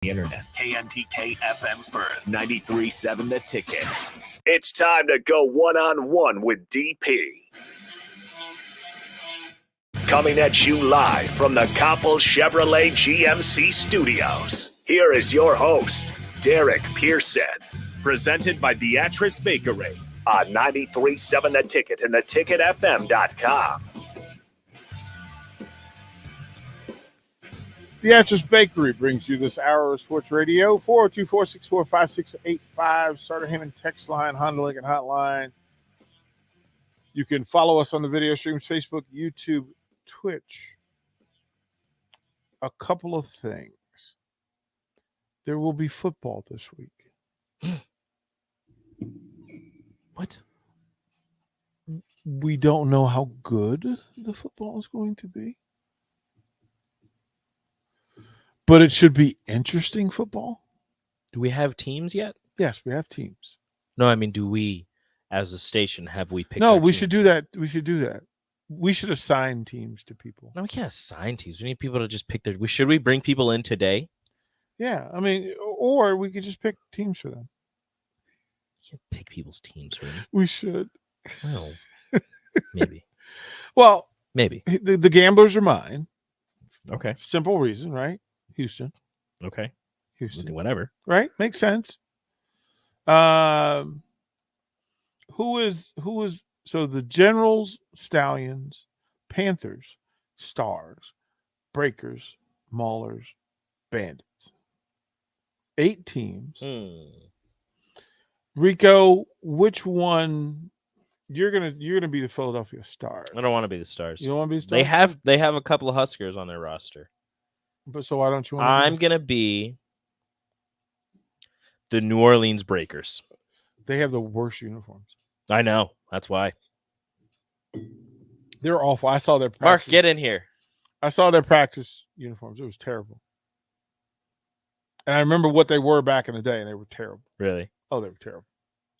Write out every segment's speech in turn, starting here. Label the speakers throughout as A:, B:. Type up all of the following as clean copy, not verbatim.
A: the internet. KNTK FM Firth, 93.7 The Ticket. It's time to go one-on-one with DP. Coming at you live from the Coppel Chevrolet GMC studios. Here is your host, Derek Pearson. Presented by Beatrice Bakery on 93.7 The Ticket and theticketfm.com.
B: Beatrice Bakery brings you this hour of sports radio. 402-464-5685. Starter Hammond text line, Honda Lincoln hotline. You can follow us on the video streams, Facebook, YouTube, Twitch. A couple of things. There will be football this week.
C: What?
B: We don't know how good the football is going to be. But it should be interesting football.
C: Do we have teams yet?
B: Yes, we have teams.
C: No, I mean, do we, as a station, have we picked?
B: No,
C: our
B: we should
C: teams
B: do
C: yet?
B: that. We should do that. We should assign teams to people.
C: No, we can't assign teams. We need people to just pick their. Should we bring people in today?
B: Yeah, I mean, or we could just pick teams for them.
C: We can't pick people's teams, really.
B: We should.
C: Well, maybe.
B: Well,
C: Maybe.
B: the Gamblers are mine.
C: Okay.
B: Simple reason, right? Houston.
C: Okay.
B: Houston.
C: Whatever.
B: Right? Makes sense. Who is so the Generals, Stallions, Panthers, Stars, Breakers, Maulers, Bandits. 8 teams. Rico, which one you're gonna be the Philadelphia Stars?
C: I don't want to be the Stars.
B: You don't want to be the Stars?
C: They have a couple of Huskers on their roster.
B: But so why don't you want to
C: I'm gonna be the New Orleans Breakers.
B: They have the worst uniforms.
C: I know. That's why.
B: They're awful. I saw their practice.
C: Mark, get in here.
B: I saw their practice uniforms. It was terrible. And I remember what they were back in the day, and they were terrible.
C: Really?
B: Oh, they were terrible.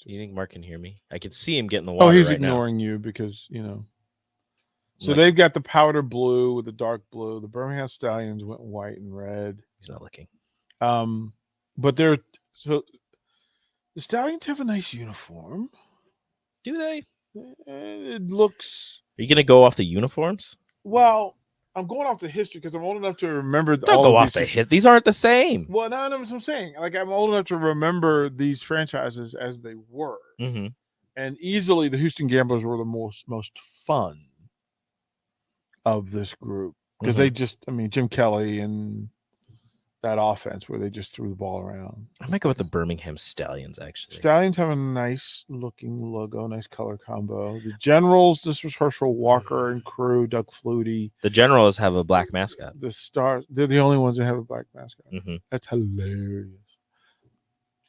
C: You think Mark can hear me? I can see him get in the water.
B: Oh, he's
C: right
B: ignoring you because, So
C: Like-
B: they've got the powder blue with the dark blue. The Birmingham Stallions went white and red.
C: He's not looking.
B: But the Stallions have a nice uniform.
C: Do they?
B: It looks
C: Are you gonna go off the uniforms?
B: well. I'm going off the history because I'm old enough to remember.
C: Don't go off the his. These aren't the same.
B: Well, no, that's what I'm saying. Like I'm old enough to remember these franchises as they were,
C: Mm-hmm.
B: and easily the Houston Gamblers were the most fun of this group because they just, Jim Kelly and that offense where they just threw the ball around.
C: I might go with the Birmingham Stallions, actually.
B: Stallions have a nice looking logo, nice color combo. The Generals, this was Herschel Walker and crew, Doug Flutie.
C: The Generals have a black mascot.
B: The Stars, they're the only ones that have a black mascot.
C: Mm-hmm.
B: That's hilarious.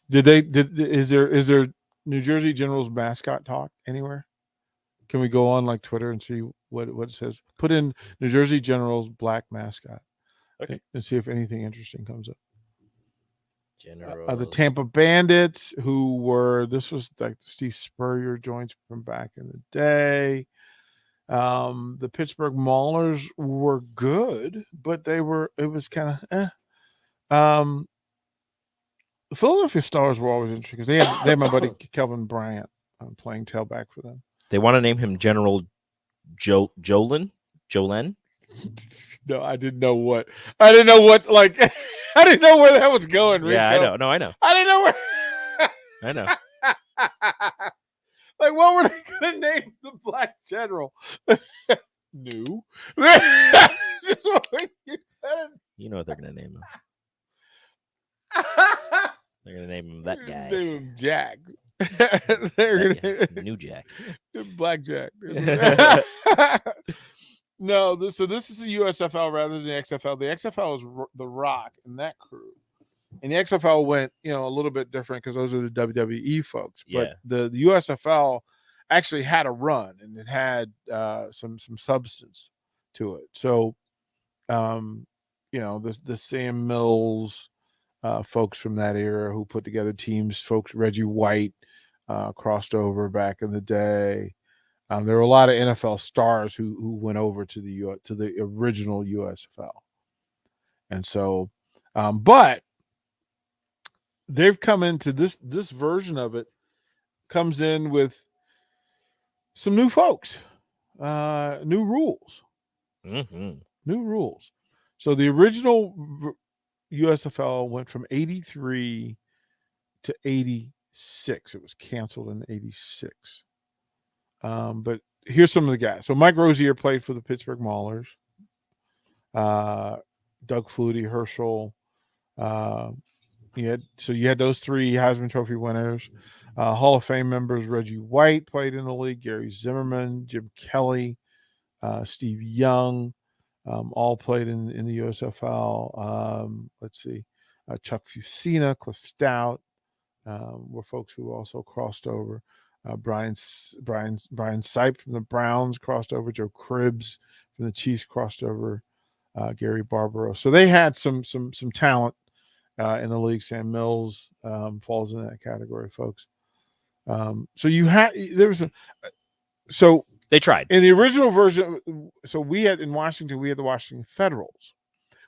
B: Is there New Jersey Generals mascot talk anywhere? Can we go on like Twitter and see what it says? Put in New Jersey Generals black mascot.
C: Okay.
B: And see if anything interesting comes up.
C: Generals.
B: The Tampa Bandits, this was like the Steve Spurrier joints from back in the day. The Pittsburgh Maulers were good, but it was kind of The Philadelphia Stars were always interesting because they had my buddy Kelvin Bryant playing tailback for them.
C: They want to name him General Jolin.
B: No, I didn't know what. Like, I didn't know where that was going. Rico.
C: Yeah, I know. No, I know.
B: I didn't know where.
C: I know.
B: Like, what were they going to name the Black General? New.
C: You know what they're going to name him. They're going to name him that guy.
B: Name him Jack. They're going to
C: New Jack.
B: Black Jack. No, this is the USFL rather than the XFL. The XFL is The Rock and that crew. And the XFL went, a little bit different because those are the WWE folks. But the USFL actually had a run and it had some substance to it. So, the Sam Mills folks from that era who put together teams, folks, Reggie White crossed over back in the day. There were a lot of NFL stars who went over to the original USFL, and so, but they've come into this version of it comes in with some new folks, new rules.
C: Mm-hmm.
B: New rules. So the original USFL went from 83 to 86. It was canceled in 86. But here's some of the guys. So Mike Rozier played for the Pittsburgh Maulers. Doug Flutie, Herschel. You had those three Heisman Trophy winners. Hall of Fame members Reggie White played in the league. Gary Zimmerman, Jim Kelly, Steve Young. All played in the USFL. Let's see. Chuck Fusina, Cliff Stout were folks who also crossed over. Brian Sipe from the Browns crossed over. Joe Cribbs from the Chiefs crossed over. Gary Barbaro. So they had some talent in the league. Sam Mills falls in that category, folks. So
C: They tried.
B: In the original version, so we had in Washington, we had the Washington Federals,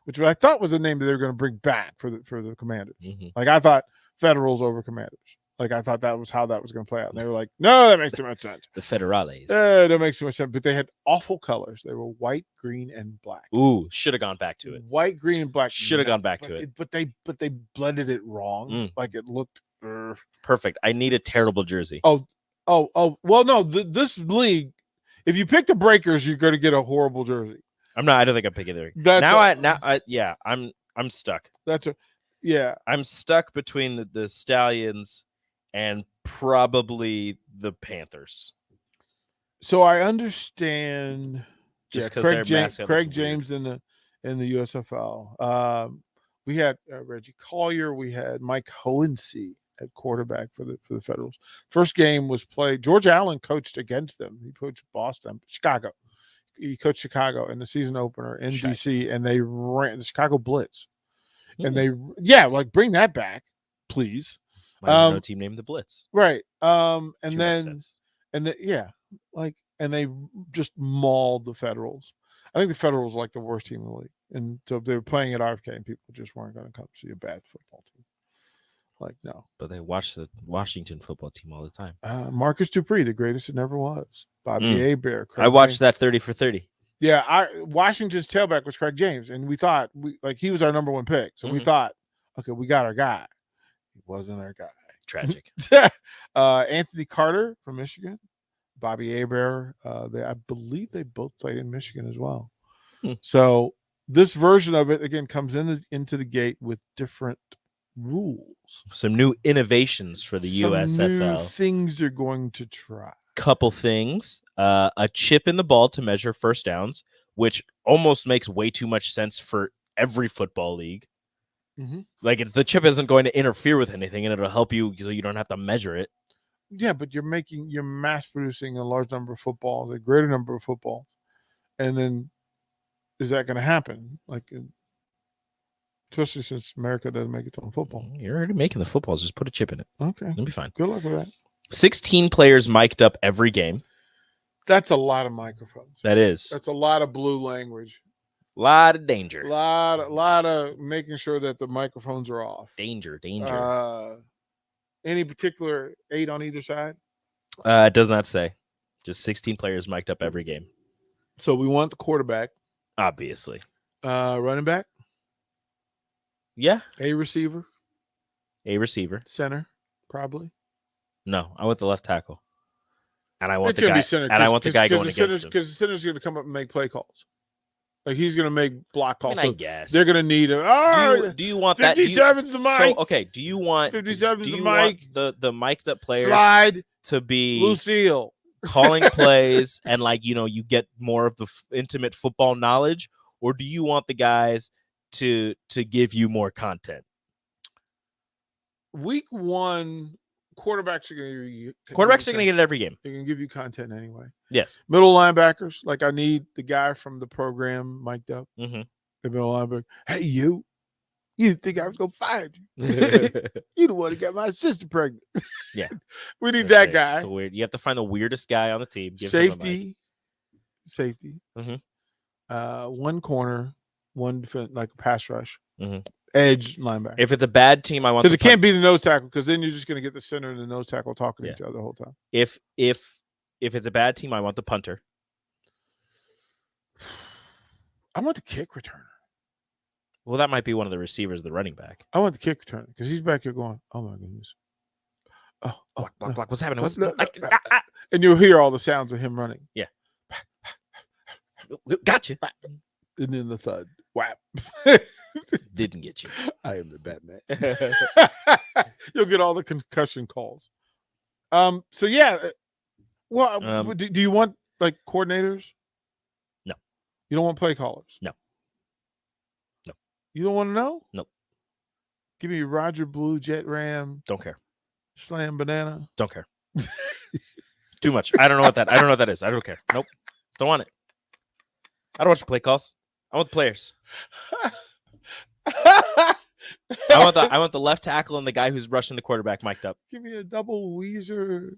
B: which I thought was a name that they were going to bring back for the Commanders.
C: Mm-hmm.
B: Like I thought Federals over Commanders. Like I thought that was how that was going to play out. And they were like, no, that makes too much sense.
C: The Federales.
B: That makes too much sense. But they had awful colors. They were white, green, and black.
C: Ooh, should have gone back to it.
B: White, green, and black.
C: Should have gone back to it.
B: But they blended it wrong. Like it looked
C: perfect. I need a terrible jersey.
B: Oh. Well, no, this league. If you pick the Breakers, you're going to get a horrible jersey.
C: I don't think I'm picking the. I'm stuck.
B: I'm
C: stuck between the Stallions and probably the Panthers.
B: So I understand.
C: Just because
B: Craig James in the USFL. We had Reggie Collier. We had Mike Hohensee at quarterback for the Federals. First game was played. George Allen coached against them. He coached Chicago. He coached Chicago in the season opener in DC, and they ran the Chicago Blitz. And bring that back, please.
C: No team named the Blitz,
B: right? And they just mauled the Federals. I think the Federals were like the worst team in the league, and so they were playing at RFK, and people just weren't going to come see a bad football team. Like no,
C: but they watch the Washington football team all the time.
B: Marcus Dupree, the greatest it never was. Bobby Hebert.
C: I watched that 30 for 30.
B: Yeah, Washington's tailback was Craig James, and we thought he was our number one pick. So we thought, okay, we got our guy. He wasn't our guy.
C: Tragic.
B: Anthony Carter from Michigan, Bobby Hebert. I believe they both played in Michigan as well. So this version of it again comes into the gate with different rules.
C: Some new innovations for the USFL.
B: New things they're going to try.
C: Couple things. A chip in the ball to measure first downs, which almost makes way too much sense for every football league.
B: Mm-hmm.
C: Like the chip isn't going to interfere with anything, and it'll help you so you don't have to measure it.
B: Yeah, but you're mass producing a large number of footballs, a greater number of footballs, and then is that going to happen? Like, especially since America doesn't make its own football.
C: You're already making the footballs. Just put a chip in it.
B: Okay,
C: it'll be fine.
B: Good luck with that.
C: 16 players mic'd up every game.
B: That's a lot of microphones.
C: That is.
B: That's a lot of blue language.
C: A lot of danger.
B: A lot of making sure that the microphones are off.
C: Danger.
B: Any particular 8 on either side?
C: It does not say. Just 16 players mic'd up every game.
B: So we want the quarterback.
C: Obviously.
B: Running back?
C: Yeah.
B: A receiver? Center, probably.
C: No, I want the left tackle. And I want
B: the guy.
C: I want the guy going against him.
B: Because the center's going to come up and make play calls. Like he's going to make block calls.
C: I guess
B: they're going to need a.
C: Do you want
B: 57's the mic?
C: So, okay. Do you want
B: 57's the mic?
C: Want the mic'd up players
B: slide
C: to be
B: Lucille
C: calling plays and you get more of the intimate football knowledge, or do you want the guys to give you more content?
B: Week 1. Quarterbacks are going
C: to get it every game.
B: They're going to give you content anyway.
C: Yes.
B: Middle linebackers, like I need the guy from the program mic'd up.
C: Mm-hmm.
B: The middle linebacker. Hey, you think I was going to fire you? You the one that got my sister pregnant.
C: Yeah.
B: We need that guy.
C: So weird. You have to find the weirdest guy on the team.
B: Safety.
C: Mm-hmm.
B: One corner, one defense, like a pass rush.
C: Mm-hmm.
B: edge linebacker.
C: If it's a bad team, I want
B: Because
C: the
B: it can't be the nose tackle, because then you're just going to get the center and the nose tackle talking to
C: Yeah.
B: each other the whole time.
C: If it's a bad team, I want the punter.
B: I want the kick returner.
C: Well, that might be one of the receivers, the running back.
B: I want the kick returner because he's back here going, oh my goodness. Oh,
C: Block. What's happening? What's
B: no. And you'll hear all the sounds of him running.
C: Yeah. Gotcha.
B: And then the thud. Whap.
C: Didn't get you.
B: I am the Batman. You'll get all the concussion calls. So yeah. Well, do you want like coordinators?
C: No.
B: You don't want play callers?
C: No.
B: You don't want to know?
C: Nope.
B: Give me Roger Blue, Jet Ram,
C: Don't care.
B: Slam Banana.
C: Don't care. Too much. I don't know what that is. I don't care. Nope. Don't want it. I don't want your play calls. I want the players. I want the left tackle and the guy who's rushing the quarterback mic'd up.
B: Give me a double Weezer,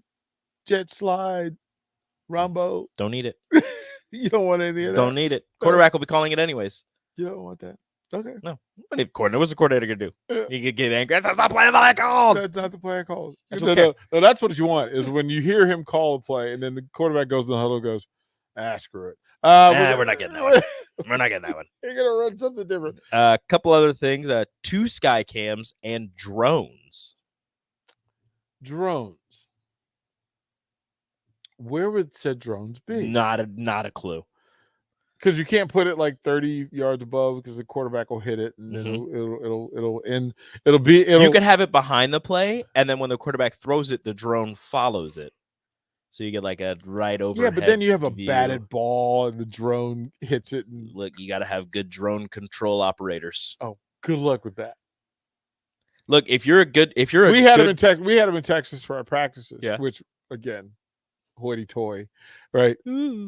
B: Jet Slide, Rumbo.
C: Don't need it.
B: You don't want any of that?
C: Don't need it. Quarterback will be calling it anyways.
B: You don't want that? Okay.
C: No. What if coordinator? What's the coordinator gonna do?
B: Yeah.
C: You could get angry. That's not playing that I called.
B: That's not the play I called.
C: That's
B: No,
C: okay.
B: no, that's what you want is when you hear him call a play and then the quarterback goes in the huddle and goes, screw it.
C: We're not getting that one. We're not getting that one.
B: You're going to run something different.
C: A couple other things. 2 sky cams and drones.
B: Drones. Where would said drones be?
C: Not a clue.
B: Because you can't put it like 30 yards above because the quarterback will hit it and then
C: Mm-hmm.
B: it'll end. You
C: could have it behind the play, and then when the quarterback throws it, the drone follows it. So you get like a right over.
B: Yeah, but then you have a
C: view.
B: batted ball and the drone hits it. And
C: Look, you got to have good drone control operators.
B: oh, good luck with that.
C: Look, we
B: had him in Texas for our practices.
C: Yeah.
B: Which again, hoity-toity, right?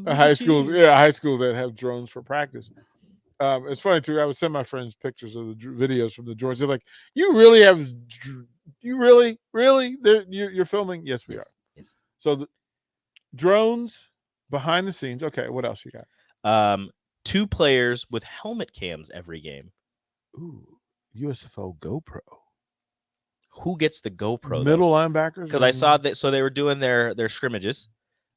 B: High schools that have drones for practice. It's funny too. I would send my friends pictures of the videos from the drones. They're like, "You really have? You really? You're filming? Yes, we are.
C: Yes.
B: So the drones behind the scenes. Okay, what else you got?
C: 2 players with helmet cams every game.
B: Ooh, USFL GoPro.
C: Who gets the GoPro?
B: Middle linebackers.
C: Because I saw that. So they were doing their scrimmages.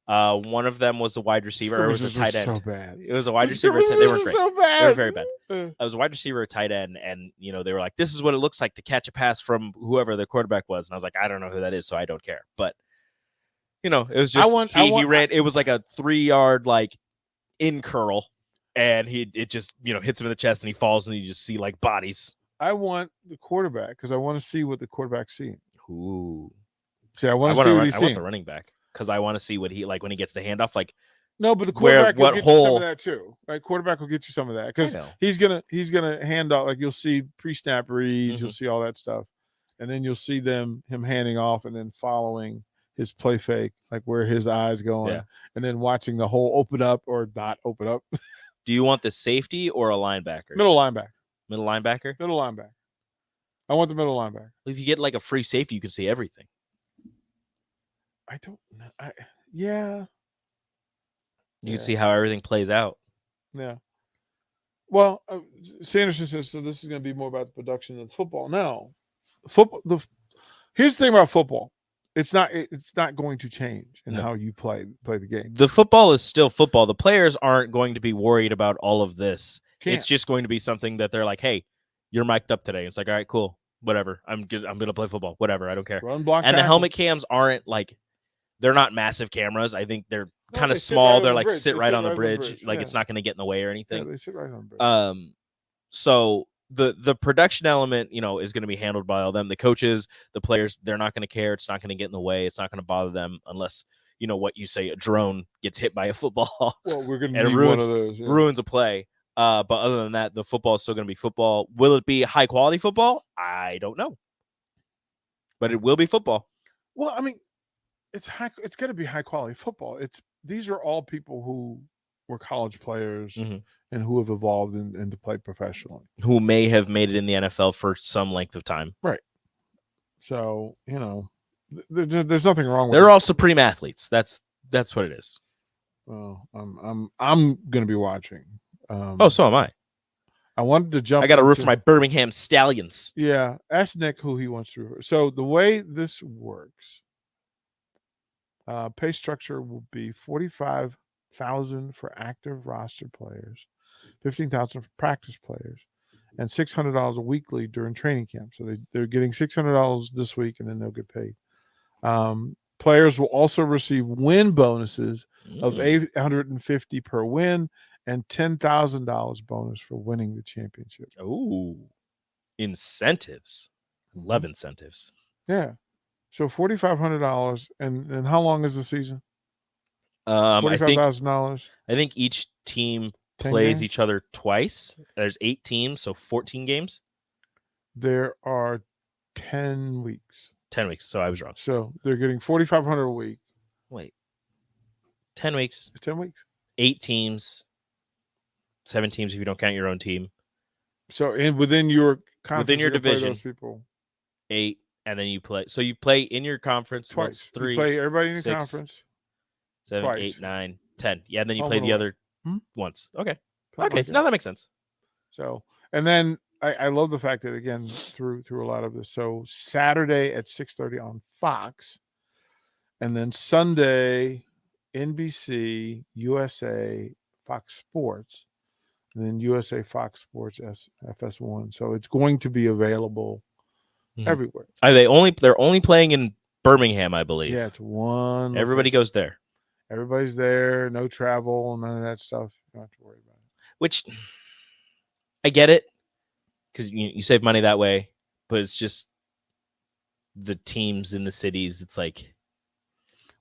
C: One of them was a wide receiver, or it was a tight end.
B: So bad.
C: It was a wide receiver. They weren't great.
B: So bad.
C: They were very bad. It was a wide receiver, a tight end, and they were like, "This is what it looks like to catch a pass from whoever the quarterback was." And I was like, "I don't know who that is, so I don't care." But it was just he ran. It was like a 3-yard like in curl, and it just hits him in the chest, and he falls, and you just see like bodies.
B: I want the quarterback because I want to see what the quarterback's seeing.
C: Ooh.
B: See, I want to see what he's
C: I
B: seeing.
C: want the running back because I want to see what he like when he gets the handoff. Like
B: no, but the quarterback will get you some
C: hole?
B: of that too. Right, quarterback will get you some of that because
C: I know.
B: he's gonna hand off. Like you'll see pre-snap reads, you'll see all that stuff, and then you'll see him handing off and then following his play fake, like where his eyes going, and then watching the hole open up or not open up.
C: Do you want the safety or a linebacker?
B: Middle linebacker.
C: Middle linebacker.
B: Middle linebacker. I want the middle linebacker.
C: If you get like a free safety, you can see everything.
B: I don't know. Yeah.
C: You can see how everything plays out.
B: Yeah. Well, Sanderson says so. This is going to be more about the production of football. No, football. Here's the thing about football. It's not going to change in how you play the game.
C: The football is still football. The players aren't going to be worried about all of this.
B: Can't.
C: It's just going to be something that they're like, "Hey, you're mic'd up today." It's like, "All right, cool, whatever. I'm good. I'm gonna play football. Whatever. I don't care."
B: Run, block,
C: and
B: tackle.
C: the helmet cams aren't like, they're not massive cameras. I think they're kind
B: they
C: of
B: sit
C: small.
B: right on
C: They're
B: the
C: like
B: bridge.
C: sit
B: They
C: right
B: sit
C: on the
B: right on the
C: bridge.
B: bridge,
C: Like
B: yeah.
C: it's not going to get in the way or
B: Yeah,
C: anything.
B: they sit right on the bridge.
C: So the production element, is going to be handled by all them. The coaches, the players, they're not going to care. It's not going to get in the way. It's not going to bother them unless what you say, a drone gets hit by a football.
B: Well, we're going to
C: and
B: need
C: ruins,
B: one of those. Yeah.
C: ruins a play. But other than that, the football is still going to be football. Will it be high quality football? I don't know, but it will be football.
B: Well, I mean, it's going to be high quality football. These are all people who were college players and who have evolved and to play professionally.
C: Who may have made it in the NFL for some length of time.
B: Right. So, there's nothing wrong with
C: They're
B: it.
C: all supreme athletes. That's what it is.
B: Well, I'm going to be watching.
C: So am I.
B: I wanted to jump.
C: I got a root for my Birmingham Stallions.
B: Yeah, ask Nick who he wants to. So the way this works, pay structure will be $45,000 for active roster players, $15,000 for practice players, and $600 weekly during training camp. So they're getting $600 this week, and then they'll get paid. Players will also receive win bonuses of $850 per win and $10,000 bonus for winning the championship.
C: Oh, incentives. Love incentives.
B: Yeah. So $4,500, and how long is the season?
C: $45,000. I think each team plays
B: games?
C: each other twice. There's 8 teams, so 14 games.
B: There are 10 weeks.
C: 10 weeks. So I was wrong.
B: So they're getting $4,500 a week.
C: Wait, 10 weeks.
B: 10 weeks.
C: 8 teams. 7 teams if you don't count your own team.
B: So within your conference,
C: within your division,
B: those people
C: 8, and then you play. So you play in your conference
B: twice.
C: 3.
B: You play everybody in your
C: 6,
B: conference
C: 7,
B: twice.
C: 8, 9, 10. Yeah, and then you
B: Home
C: play
B: and
C: the
B: away.
C: other once. Okay.
B: Something
C: Okay.
B: like
C: Now that makes sense.
B: So, and then I love the fact that, again, through a lot of this. So Saturday at 6:30 on Fox, and then Sunday, NBC, USA, Fox Sports, and then USA, Fox Sports, FS1. So it's going to be available everywhere.
C: They're only playing in Birmingham, I believe.
B: Yeah, it's one.
C: Everybody
B: location.
C: goes there.
B: Everybody's there. No travel, none of that stuff. You don't have to worry about it.
C: Which I get it, because you save money that way, but it's just the teams in the cities. It's like,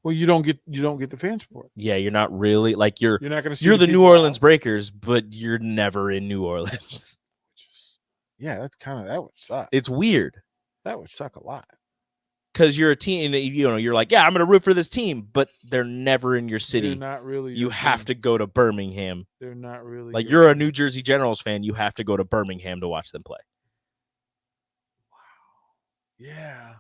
B: well, you don't get the fan support.
C: yeah, you're not really like you're
B: not going to see.
C: You're the New
B: people
C: Orleans
B: out.
C: Breakers, but you're never in New Orleans.
B: Yeah, that would suck.
C: It's weird.
B: That would suck a lot.
C: Because you're a team, you're like, yeah, I'm going to root for this team, but they're never in your city.
B: They're not really.
C: You have to go to Birmingham.
B: They're not really.
C: Like, you're a New Jersey Generals fan. You have to go to Birmingham to watch them play.
B: Wow. Yeah.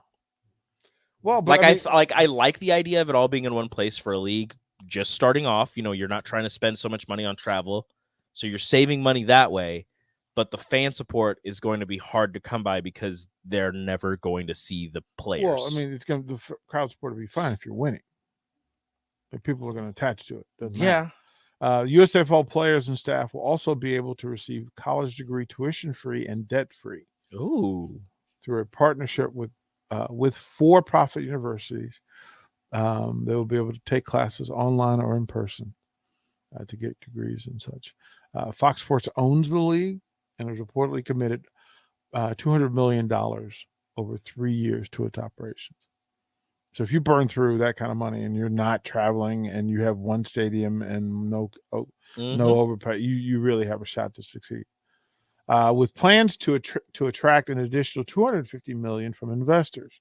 B: Well, but
C: I like the idea of it all being in one place for a league just starting off. You're not trying to spend so much money on travel, so you're saving money that way. But the fan support is going to be hard to come by because they're never going to see the players.
B: Well, I mean, the crowd support will be fine if you're winning. Like, people are going to attach to it. Doesn't matter. USFL players and staff will also be able to receive college degree tuition-free and debt-free.
C: Ooh.
B: Through a partnership with for-profit universities. They will be able to take classes online or in person to get degrees and such. Fox Sports owns the league and has reportedly committed $200 million over 3 years to its operations. So if you burn through that kind of money and you're not traveling and you have one stadium and no overpay, you really have a shot to succeed. With plans to attract an additional $250 million from investors.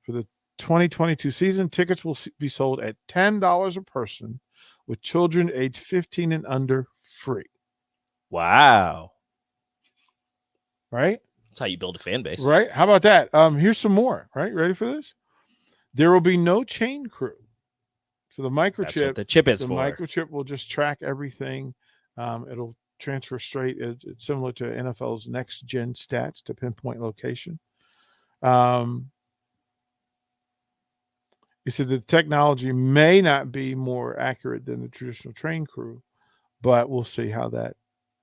B: For the 2022 season, tickets will be sold at $10 a person, with children aged 15 and under free.
C: Wow.
B: Right?
C: That's how you build a fan base.
B: Right? How about that? Here's some more. Right? Ready for this? There will be no chain crew. So the microchip,
C: That's what the chip is
B: the
C: for.
B: microchip will just track everything. It'll transfer straight. It's similar to NFL's next gen stats to pinpoint location. He said the technology may not be more accurate than the traditional train crew, but we'll see how that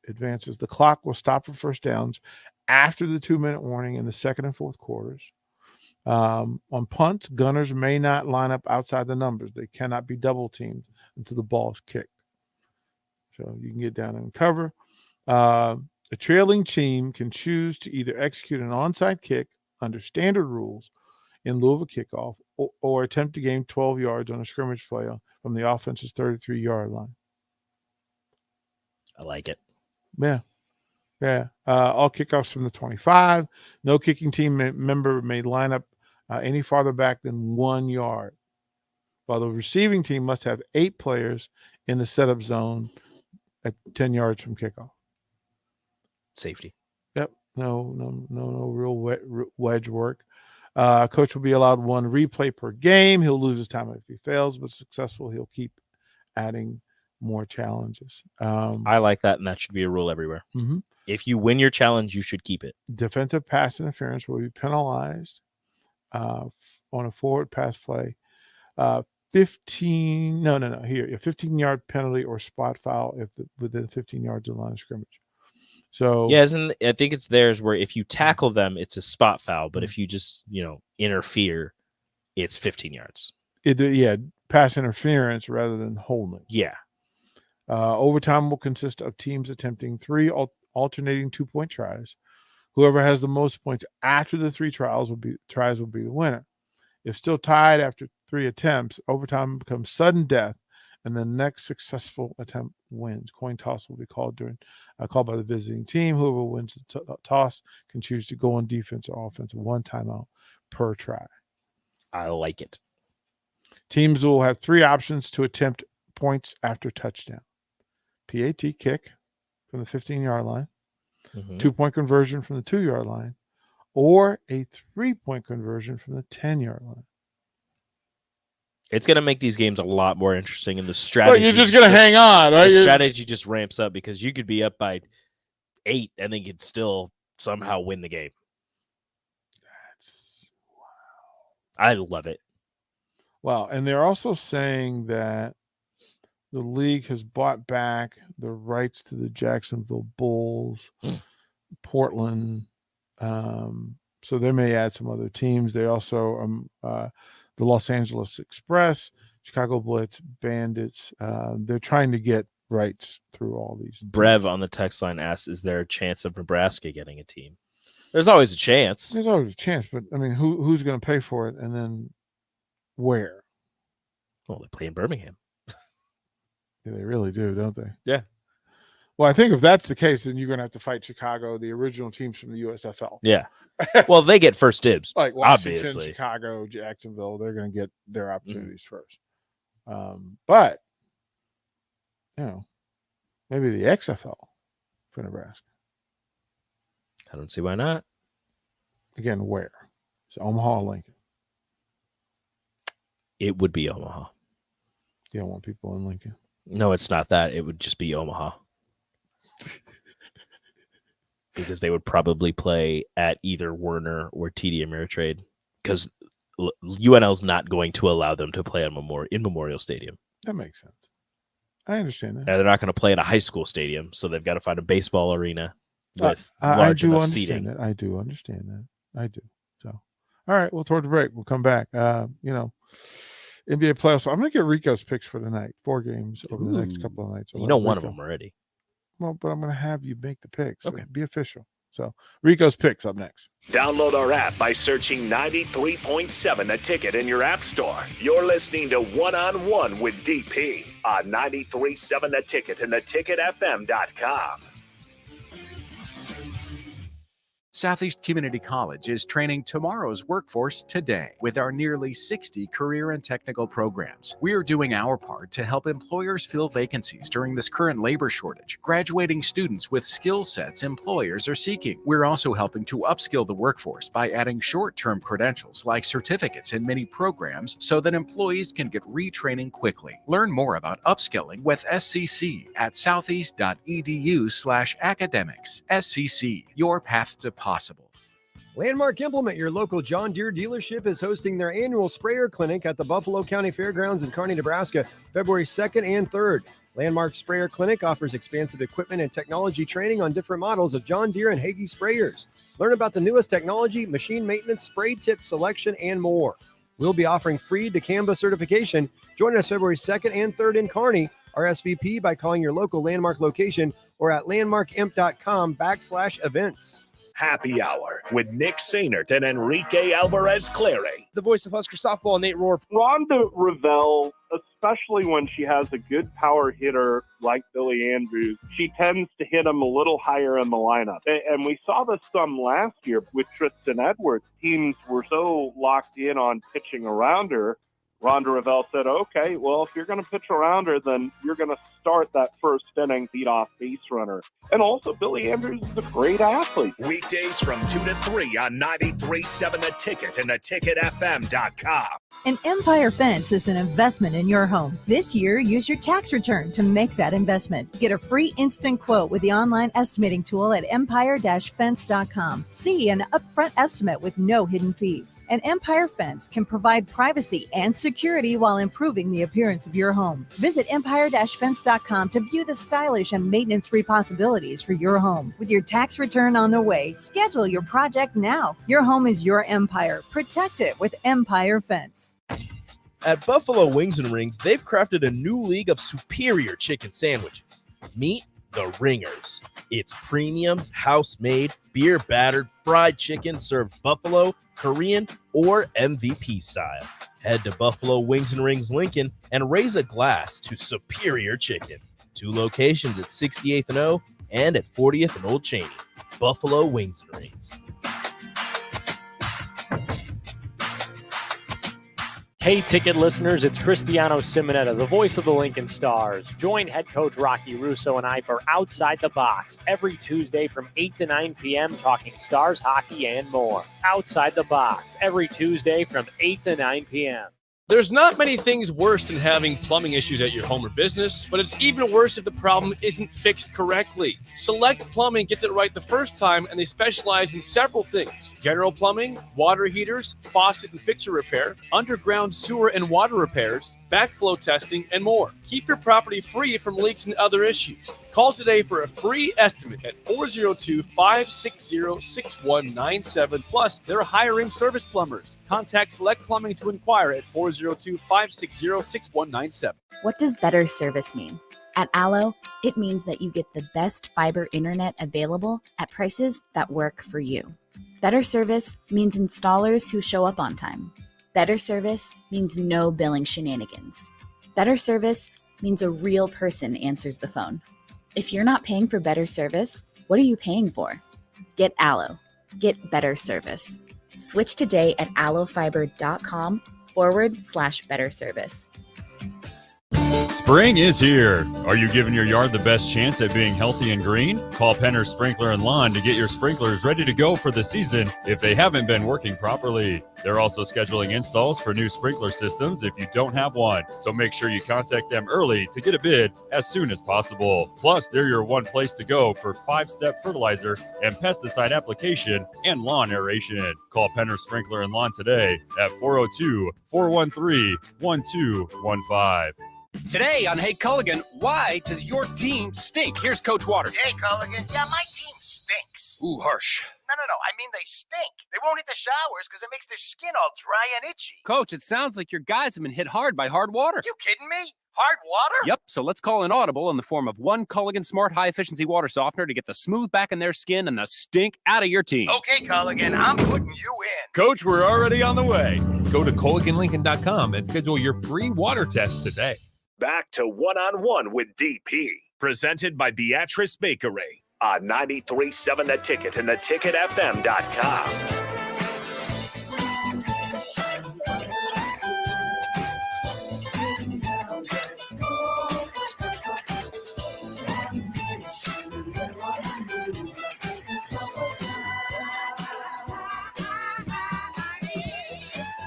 B: advances. The clock will stop for first downs after the 2-minute warning in the second and fourth quarters. On punts, gunners may not line up outside the numbers. They cannot be double teamed until the ball is kicked. So you can get down and cover. A trailing team can choose to either execute an onside kick under standard rules in lieu of a kickoff or attempt to gain 12 yards on a scrimmage play from the offense's 33-yard line.
C: I like it.
B: Yeah. All kickoffs from the 25. No kicking team member may line up any farther back than 1 yard, while the receiving team must have 8 players in the setup zone at 10 yards from kickoff.
C: Safety.
B: Yep. No real wedge work. Coach will be allowed 1 replay per game. He'll lose his time if he fails, but successful, he'll keep adding more challenges.
C: I like that, and that should be a rule everywhere.
B: Mm-hmm.
C: If you win your challenge, you should keep it.
B: Defensive pass interference will be penalized on a forward pass play. 15-yard penalty or spot foul if within 15 yards of the line of scrimmage. So
C: yeah, I think it's theirs where if you tackle them, it's a spot foul, but if you just interfere, it's 15 yards.
B: Pass interference rather than holding.
C: Yeah.
B: Overtime will consist of teams attempting 3 alternating 2-point tries. Whoever has the most points after the 3 tries will be the winner. If still tied after 3 attempts, overtime becomes sudden death, and the next successful attempt wins. Coin toss will be called by the visiting team. Whoever wins the toss can choose to go on defense or offense. 1 timeout per try.
C: I like it.
B: Teams will have 3 options to attempt points after touchdown. PAT kick from the 15-yard line, 2-point conversion from the 2-yard line, or a 3-point conversion from the 10-yard line.
C: It's going to make these games a lot more interesting, and the strategy.
B: But you're just going to hang on, right?
C: The strategy just ramps up because you could be up by 8 and then could still somehow win the game. Wow. I love it.
B: Wow. And they're also saying that the league has bought back the rights to the Jacksonville Bulls, Portland. So they may add some other teams. They also, the Los Angeles Express, Chicago Blitz, Bandits. They're trying to get rights through all these.
C: Brev on the text line asks, is there a chance of Nebraska getting a team? There's always a chance.
B: There's always a chance, but I mean, who's going to pay for it, and then where?
C: Well, they play in Birmingham.
B: Yeah, they really do, don't they?
C: Yeah.
B: Well, I think if that's the case, then you're going to have to fight Chicago, the original teams from the USFL.
C: Yeah. Well, they get first dibs.
B: Like Washington,
C: obviously.
B: Chicago, Jacksonville, they're going to get their opportunities first. But, maybe the XFL for Nebraska.
C: I don't see why not.
B: Again, where? It's Omaha or Lincoln?
C: It would be Omaha.
B: You don't want people in Lincoln?
C: No, it's not that. It would just be Omaha. Because they would probably play at either Werner or TD Ameritrade. Because UNL is not going to allow them to play in Memorial Stadium.
B: That makes sense. I understand that.
C: And they're not going to play in a high school stadium, so they've got to find a baseball arena with
B: I
C: large
B: do
C: enough
B: understand
C: seating.
B: that. I do understand that. I do. So, all right. Well, toward the break, we'll come back. NBA playoffs. I'm going to get Rico's picks for tonight. 4 games over the next couple of nights.
C: You know one of them already.
B: Well, but I'm going to have you make the picks.
C: Okay.
B: Be official. So, Rico's picks up next.
A: Download our app by searching 93.7 The Ticket in your app store. You're listening to One-on-One with DP on 93.7 The Ticket and theticketfm.com.
D: Southeast Community College is training tomorrow's workforce today with our nearly 60 career and technical programs. We are doing our part to help employers fill vacancies during this current labor shortage, graduating students with skill sets employers are seeking. We're also helping to upskill the workforce by adding short-term credentials like certificates in many programs so that employees can get retraining quickly. Learn more about upskilling with SCC at southeast.edu/academics. SCC, your path to possible.
E: Landmark Implement, your local John Deere dealership, is hosting their annual sprayer clinic at the Buffalo County Fairgrounds in Kearney, Nebraska, February 2nd and 3rd. Landmark Sprayer Clinic offers expansive equipment and technology training on different models of John Deere and Hagie sprayers. Learn about the newest technology, machine maintenance, spray tip selection, and more. We'll be offering free dicamba certification. Join us February 2nd and 3rd in Kearney. RSVP by calling your local Landmark location or at landmarkimp.com/events.
A: Happy Hour with Nick Sainert and Enrique Alvarez Clary.
F: The voice of Husker softball, Nate Rohr.
G: Rhonda Revelle, especially when she has a good power hitter like Billy Andrews, she tends to hit him a little higher in the lineup. And we saw this some last year with Tristan Edwards. Teams were so locked in on pitching around her. Rhonda Revelle said, okay, well, if you're going to pitch around her, then you're going to start that first inning leadoff base runner. And also, Billy Andrews is a great athlete.
A: Weekdays from 2 to 3 on 93.7 The Ticket and theticketfm.com.
H: An Empire Fence is an investment in your home. This year, use your tax return to make that investment. Get a free instant quote with the online estimating tool at empire-fence.com. See an upfront estimate with no hidden fees. An Empire Fence can provide privacy and security while improving the appearance of your home. Visit empire-fence.com to view the stylish and maintenance-free possibilities for your home. With your tax return on the way, schedule your project now. Your home is your empire. Protect it with Empire Fence.
I: At Buffalo Wings and Rings, they've crafted a new league of superior chicken sandwiches. Meet the Ringers. It's premium, house-made, beer-battered, fried chicken served buffalo, Korean, or MVP style. Head to Buffalo Wings and Rings Lincoln and raise a glass to superior chicken. 2 locations at 68th and O and at 40th and Old Cheney. Buffalo Wings and Rings.
J: Hey, ticket listeners, it's Cristiano Simonetta, the voice of the Lincoln Stars. Join head coach Rocky Russo and I for Outside the Box every Tuesday from 8 to 9 p.m. talking Stars hockey and more. Outside the Box every Tuesday from 8 to 9 p.m.
F: There's not many things worse than having plumbing issues at your home or business, but it's even worse if the problem isn't fixed correctly. Select Plumbing gets it right the first time, and they specialize in several things: general plumbing, water heaters, faucet and fixture repair, underground sewer and water repairs, backflow testing, and more. Keep your property free from leaks and other issues. Call today for a free estimate at 402-560-6197. Plus, they're hiring service plumbers. Contact Select Plumbing to inquire at 402-560-6197.
K: What does better service mean? At Allo, it means that you get the best fiber internet available at prices that work for you. Better service means installers who show up on time. Better service means no billing shenanigans. Better service means a real person answers the phone. If you're not paying for better service, what are you paying for? Get Allo. Get better service. Switch today at allofiber.com/better service.
L: Spring is here. Are you giving your yard the best chance at being healthy and green? Call Penner Sprinkler and Lawn to get your sprinklers ready to go for the season if they haven't been working properly. They're also scheduling installs for new sprinkler systems if you don't have one. So make sure you contact them early to get a bid as soon as possible. Plus, they're your one place to go for 5-step fertilizer and pesticide application and lawn aeration. Call Penner Sprinkler and Lawn today at 402-413-1215.
M: Today on Hey Culligan, why does your team stink? Here's Coach Waters.
N: Hey Culligan, yeah, my team stinks.
M: Ooh, harsh.
N: No, I mean they stink. They won't hit the showers because it makes their skin all dry and itchy.
M: Coach, it sounds like your guys have been hit hard by hard water.
N: You kidding me? Hard water?
M: Yep, so let's call an audible in the form of one Culligan Smart High Efficiency Water Softener to get the smooth back in their skin and the stink out of your team.
N: Okay, Culligan, I'm putting you in.
O: Coach, we're already on the way. Go to CulliganLincoln.com and schedule your free water test today.
A: Back to One-on-One with DP, presented by Beatrice Bakery on 93.7 The Ticket and theticketfm.com.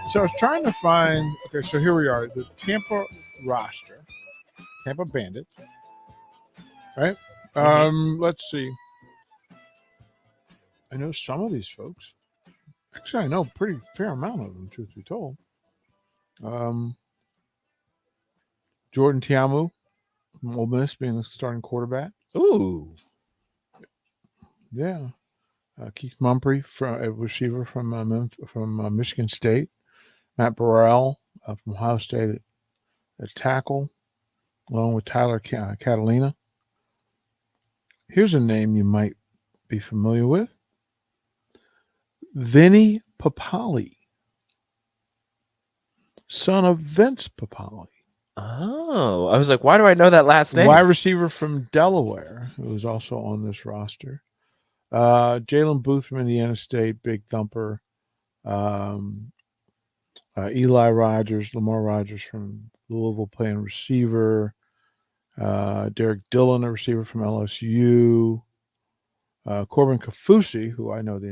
B: So I was trying to find, okay, so here we are, the Tampa roster, Tampa Bandits, right? Let's see. I know some of these folks. Actually, I know a pretty fair amount of them, truth be told. Jordan Tiamu from Ole Miss being the starting quarterback.
C: Ooh.
B: Yeah. Keith Mumphrey, from a receiver from Michigan State. Matt Burrell from Ohio State at tackle, along with Tyler Catalina. Here's a name you might be familiar with. Vinny Papali, son of Vince Papali.
C: Oh, I was like, why do I know that last name?
B: Wide receiver from Delaware, who was also on this roster. Jalen Booth from Indiana State, big thumper. Eli Rogers, Lamar Rogers from Louisville playing receiver. Derek Dillon, a receiver from LSU. Corbin Kafusi, who I know that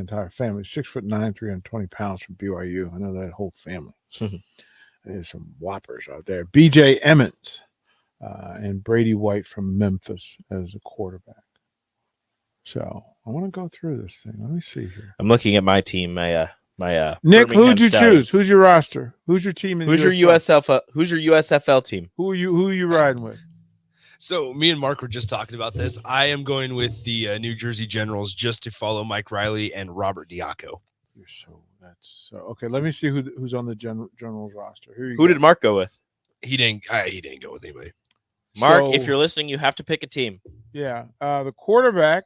B: entire family, 6'9", 320 pounds from BYU. I know that whole family. There's some whoppers out there. BJ Emmons and Brady White from Memphis as a quarterback. So I want to go through this thing. Let me see here.
C: I'm looking at my team. My
B: Nick,
C: Birmingham
B: who'd you
C: Stallions.
B: choose? Who's your roster? Who's your team?
C: Who's your USFL team?
B: Who are you riding with?
P: So me and Mark were just talking about this. I am going with the New Jersey Generals just to follow Mike Riley and Robert Diaco.
B: That's okay. Let me see who's on the Generals roster.
C: Who did Mark go with?
P: He didn't go with anybody.
C: Mark,
B: So-
C: if you're listening, you have to pick a team.
B: Yeah, the quarterback,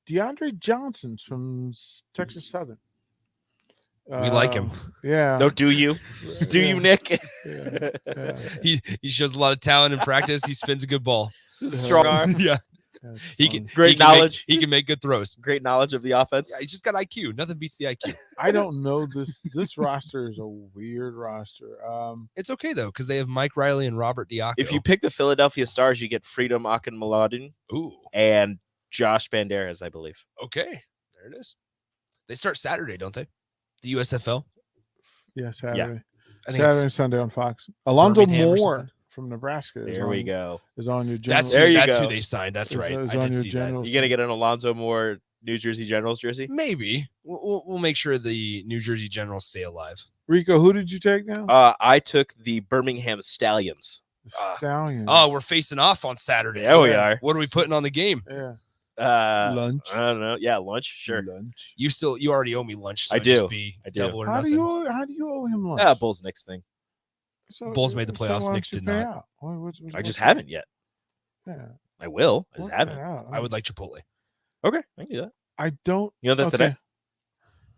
B: DeAndre Johnson's from Texas Southern.
P: We like him.
B: Yeah.
C: No, do you? Do you, Nick?
B: Yeah.
P: He shows a lot of talent in practice. He spins a good ball.
C: Strong arm.
P: Yeah. He can
C: Great knowledge.
P: He can make good throws.
C: Great knowledge of the offense.
P: Yeah, he just got IQ. Nothing beats the IQ.
B: I don't know this roster is a weird roster.
P: It's okay though because they have Mike Riley and Robert Diaco.
C: If you pick the Philadelphia Stars, you get Freedom Akinmaladun.
P: Ooh.
C: And Josh Banderas, I believe.
P: Okay, there it is. They start Saturday, don't they? The USFL.
B: Yeah, Saturday.
P: I think
B: Saturday
P: it's
B: and Sunday on Fox. Alonzo
P: Birmingham or
B: Moore
P: something.
B: from Nebraska.
C: There we go.
B: Is on your
P: That's
B: Generals.
P: who they signed. That's right.
B: Is
P: I
B: on
P: did
B: your
P: see that.
B: Generals.
C: You gonna get an Alonzo Moore New Jersey Generals jersey?
P: Maybe we'll make sure the New Jersey Generals stay alive.
B: Rico, who did you take now?
C: I took the Birmingham Stallions.
B: Stallions.
P: Oh, we're facing off on Saturday.
C: Yeah, we are.
P: What are we putting on the game?
B: Yeah.
C: Lunch. I don't know. Yeah, lunch. Sure.
B: Lunch.
P: You already owe me lunch. So
C: I do.
P: Just be
C: I do.
P: double or
B: How do
P: nothing.
B: you owe him lunch?
C: Yeah, Bulls Knicks thing.
P: Bulls made the playoffs.
B: why
P: Knicks
B: don't
P: did
B: you pay
P: not.
B: out?
C: I just haven't yet.
B: Yeah.
C: I will. I just
B: Work
C: haven't.
B: it out.
P: I would like Chipotle.
C: Okay, I can do that.
B: I don't.
C: You know that today?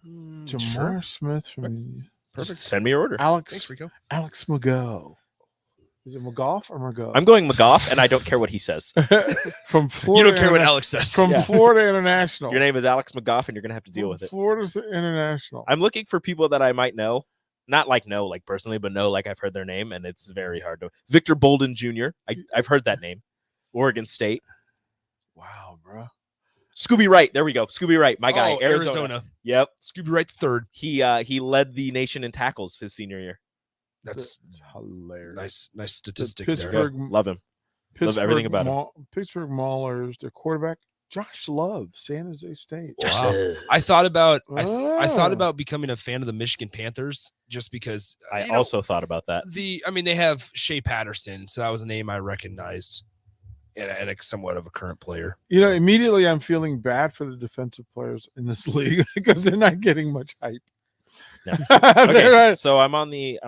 B: Jamar
P: Sure.
B: Smith from
C: Perfect. Send me your order.
B: Alex.
P: Thanks, Rico.
B: Alex McGough. Is it McGough or McGough?
C: I'm going McGough, and I don't care what he says.
B: From Florida.
P: You don't care what Alex says.
B: From
C: Yeah.
B: Florida International.
C: Your name is Alex McGough, and you're gonna have to deal with it.
B: Florida's International.
C: I'm looking for people that I might know. Not like know like personally, but know like I've heard their name, and it's very hard to. Victor Bolden Jr. I've heard that name. Oregon State.
B: Wow, bro.
C: Scooby Wright. There we go. Scooby Wright, my guy.
P: Oh,
C: Arizona. Yep.
P: Scooby Wright third.
C: He led the nation in tackles his senior year.
P: That's
B: hilarious.
P: nice statistic
B: Pittsburgh,
P: there.
C: Love him. Love everything about him.
B: Pittsburgh Maulers, their quarterback, Josh Love, San Jose State.
P: Wow. I thought about I
B: Oh.
P: thought about becoming a fan of the Michigan Panthers just because
C: I also thought about that.
P: they have Shea Patterson, so that was a name I recognized and a somewhat of a current player.
B: You know, immediately I'm feeling bad for the defensive players in this league because they're not getting much hype.
C: No.
B: They're
C: Okay,
B: not-
C: so I'm on the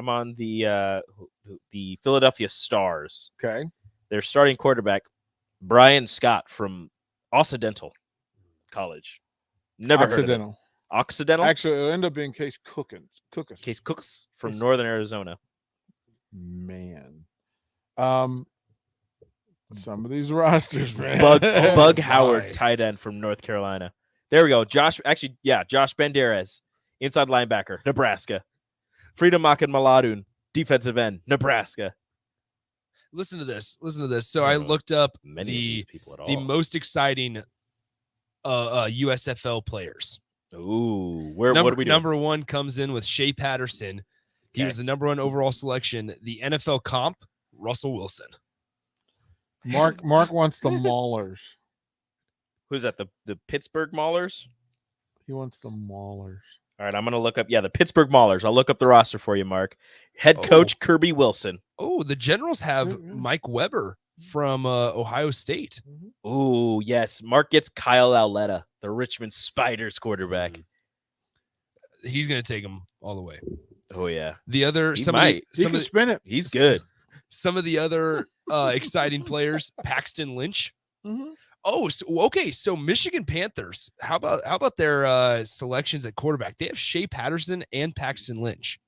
C: Philadelphia Stars.
B: Okay.
C: Their starting quarterback, Brian Scott from Occidental College. Never heard of
B: Occidental.
C: him. Occidental?
B: Actually, it'll end up being Case Cookins.
C: Case Cooks from Northern Arizona.
B: Man. Some of these rosters, man.
C: Bug Howard, tight end from North Carolina. There we go. Josh Banderas, inside linebacker, Nebraska. Freedom Akinmaladun, defensive end, Nebraska.
P: Listen to this. So I looked up
C: many of
P: the
C: these people at
P: the
C: all.
P: most exciting USFL players.
C: Ooh, what are we doing?
P: Number one comes in with Shea Patterson. He
C: Okay.
P: was the number one overall selection. The NFL comp, Russell Wilson.
B: Mark wants the Maulers.
C: Who's that? The Pittsburgh Maulers?
B: He wants the Maulers.
C: All right, I'm going to look up. Yeah, the Pittsburgh Maulers. I'll look up the roster for you, Mark. Head coach Kirby Wilson.
P: Oh, the Generals have Mike Weber from Ohio State.
C: Ooh, yes. Mark gets Kyle Auletta, the Richmond Spiders quarterback.
P: He's going to take him all the way.
C: Oh, yeah.
P: The other,
C: He
P: some of
C: might.
P: the,
B: He can spin it.
C: He's good.
P: Some of the other exciting players, Paxton Lynch.
B: Mhm.
P: Oh, okay. So Michigan Panthers. How about their selections at quarterback? They have Shea Patterson and Paxton Lynch.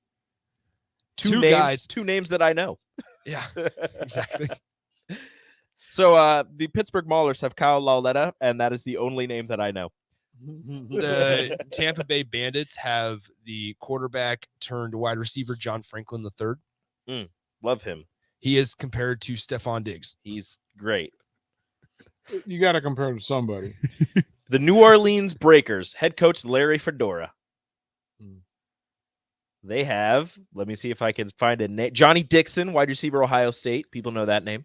P: Two guys.
C: Two names that I know.
P: Yeah, exactly.
C: So the Pittsburgh Maulers have Kyle Lauletta, and that is the only name that I know.
P: The Tampa Bay Bandits have the quarterback turned wide receiver John Franklin III.
C: Love him.
P: He is compared to Stephon Diggs.
C: He's great.
B: You got to compare him to somebody.
C: The New Orleans Breakers, head coach Larry Fedora. They have, let me see if I can find a name. Johnny Dixon, wide receiver, Ohio State. People know that name.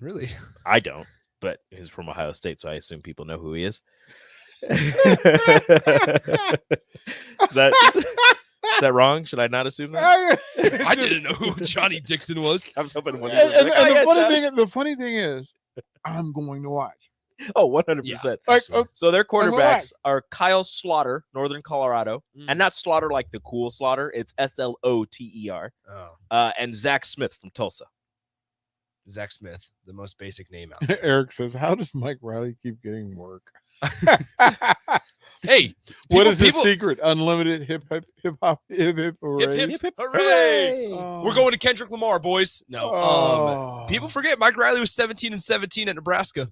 P: Really?
C: I don't, but he's from Ohio State, so I assume people know who he is. Is that wrong? Should I not assume that?
P: I didn't know who Johnny Dixon was.
C: I was hoping one.
B: The funny thing is, I'm going to watch.
C: Oh, 100%. So their quarterbacks are Kyle Slaughter, Northern Colorado, and not Slaughter like the cool Slaughter. It's Sloter. And Zach Smith from Tulsa.
P: Zach Smith, the most basic name out there.
B: Eric says, "How does Mike Riley keep getting work?"
P: Hey,
B: what is his secret? Unlimited hip hop hooray.
P: Hooray! We're going to Kendrick Lamar, boys. No, people forget Mike Riley was 17-17 at Nebraska.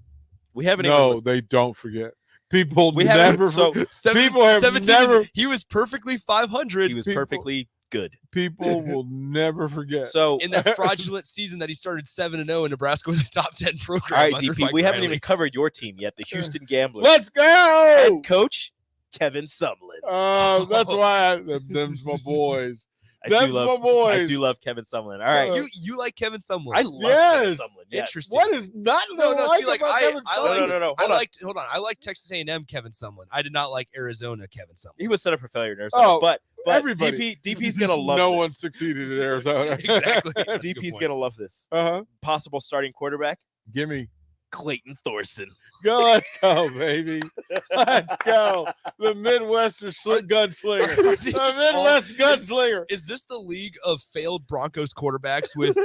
C: We haven't
B: they don't forget. People
C: we
B: never. People have never.
P: He was perfectly 500.
C: He was perfectly good.
B: People will never forget.
C: So
P: in that fraudulent season that he started 7-0, and Nebraska was a top 10 program.
C: All right, DP, we haven't even covered your team yet. The Houston Gamblers.
B: Let's go.
C: Head coach Kevin Sumlin.
B: That's why them's my boys.
C: I do love Kevin Sumlin. All right,
P: you like Kevin Sumlin?
C: I love Kevin Sumlin. Yes.
P: Interesting.
B: What is not Kevin Sumlin?
P: Hold on. I like Texas A&M Kevin Sumlin. I did not like Arizona Kevin Sumlin.
C: He was set up for failure in Arizona. But
B: everybody.
C: DP's gonna love.
B: No
C: this.
B: one succeeded in Arizona.
P: Exactly.
C: DP's gonna love this. Possible starting quarterback.
B: Gimme
C: Clayton Thorson.
B: Let's go, baby. Let's go. The Midwestern gunslinger. The Midwest gunslinger.
P: Is this the league of failed Broncos quarterbacks with